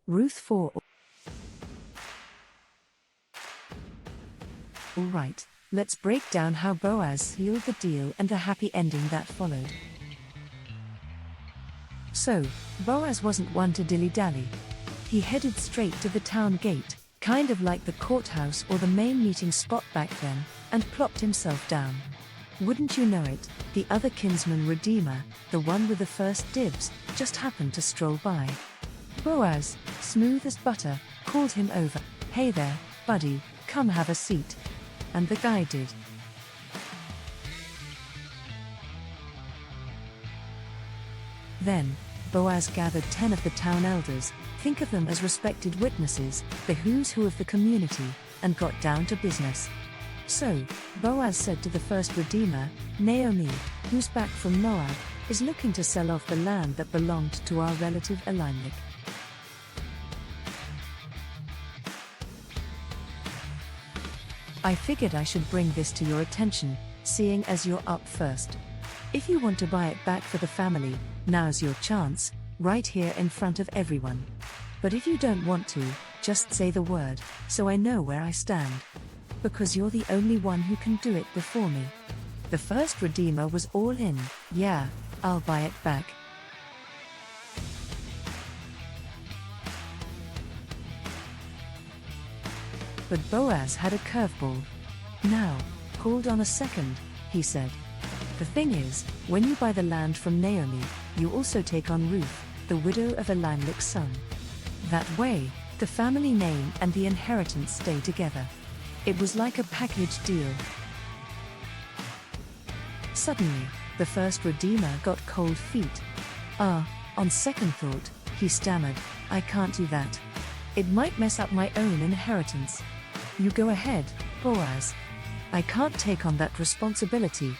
Ruth 4. Alright, let's break down how Boaz sealed the deal and the happy ending that followed. So, Boaz wasn't one to dilly-dally. He headed straight to the town gate, kind of like the courthouse or the main meeting spot back then, and plopped himself down. Wouldn't you know it, the other kinsman redeemer, the one with the first dibs, just happened to stroll by. Boaz, smooth as butter, called him over. "Hey there, buddy, come have a seat." And the guy did. Then, Boaz gathered 10 of the town elders, think of them as respected witnesses, the who's who of the community, and got down to business. So, Boaz said to the first redeemer, "Naomi, who's back from Moab, is looking to sell off the land that belonged to our relative Elimelech. I figured I should bring this to your attention, seeing as you're up first. If you want to buy it back for the family, now's your chance, right here in front of everyone. But if you don't want to, just say the word, so I know where I stand. Because you're the only one who can do it before me." The first redeemer was all in. "Yeah, I'll buy it back." But Boaz had a curveball. "Now, hold on a second," he said. "The thing is, when you buy the land from Naomi, you also take on Ruth, the widow of Elimelech's son. That way, the family name and the inheritance stay together. It was like a package deal." Suddenly, the first redeemer got cold feet. On second thought," he stammered, "I can't do that. It might mess up my own inheritance." "You go ahead, Boaz. I can't take on that responsibility."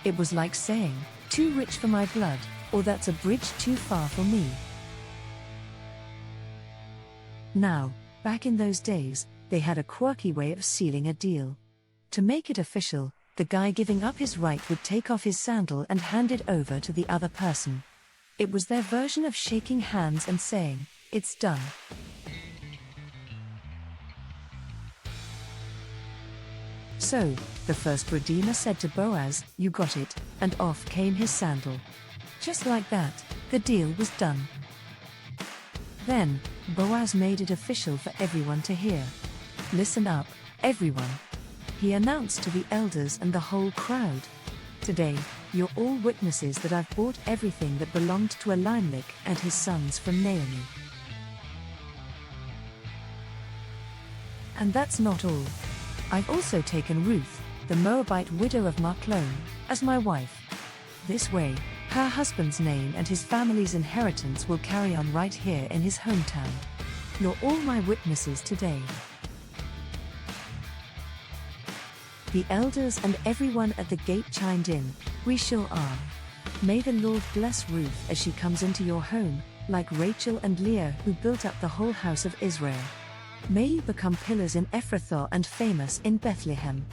It was like saying, "Too rich for my blood," or "That's a bridge too far for me." Now, back in those days, they had a quirky way of sealing a deal. To make it official, the guy giving up his right would take off his sandal and hand it over to the other person. It was their version of shaking hands and saying, "It's done." So, the first redeemer said to Boaz, "You got it," and off came his sandal. Just like that, the deal was done. Then, Boaz made it official for everyone to hear. "Listen up, everyone," he announced to the elders and the whole crowd. "Today, you're all witnesses that I've bought everything that belonged to Elimelech and his sons from Naomi. And that's not all. I've also taken Ruth, the Moabite widow of Machlon, as my wife. This way, her husband's name and his family's inheritance will carry on right here in his hometown. You're all my witnesses today." The elders and everyone at the gate chimed in, "We sure are. May the Lord bless Ruth as she comes into your home, like Rachel and Leah who built up the whole house of Israel. May you become pillars in Ephrathah and famous in Bethlehem."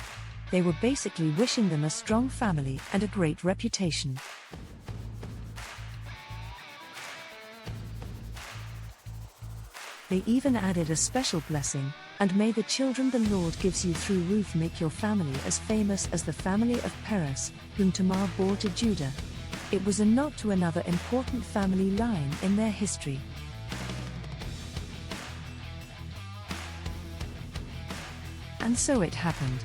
They were basically wishing them a strong family and a great reputation. They even added a special blessing, "And may the children the Lord gives you through Ruth make your family as famous as the family of Perez, whom Tamar bore to Judah." It was a nod to another important family line in their history. And so it happened.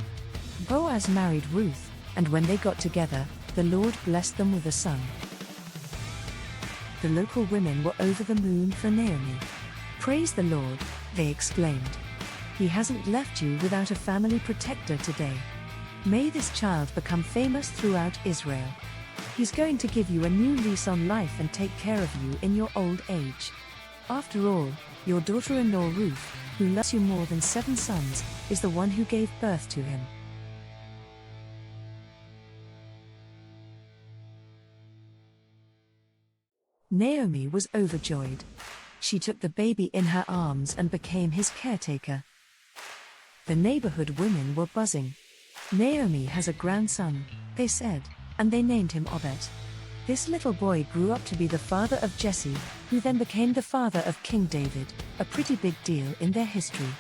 Boaz married Ruth, and when they got together, the Lord blessed them with a son. The local women were over the moon for Naomi. "Praise the Lord," they exclaimed. "He hasn't left you without a family protector today. May this child become famous throughout Israel. He's going to give you a new lease on life and take care of you in your old age. After all, your daughter-in-law Ruth, who loves you more than 7 sons, is the one who gave birth to him." Naomi was overjoyed. She took the baby in her arms and became his caretaker. The neighborhood women were buzzing. "Naomi has a grandson," they said, and they named him Obed. This little boy grew up to be the father of Jesse, who then became the father of King David, a pretty big deal in their history.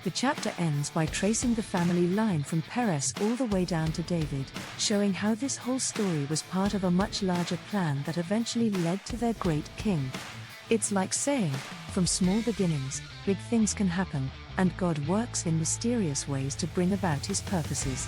The chapter ends by tracing the family line from Perez all the way down to David, showing how this whole story was part of a much larger plan that eventually led to their great king. It's like saying, from small beginnings, big things can happen, and God works in mysterious ways to bring about his purposes.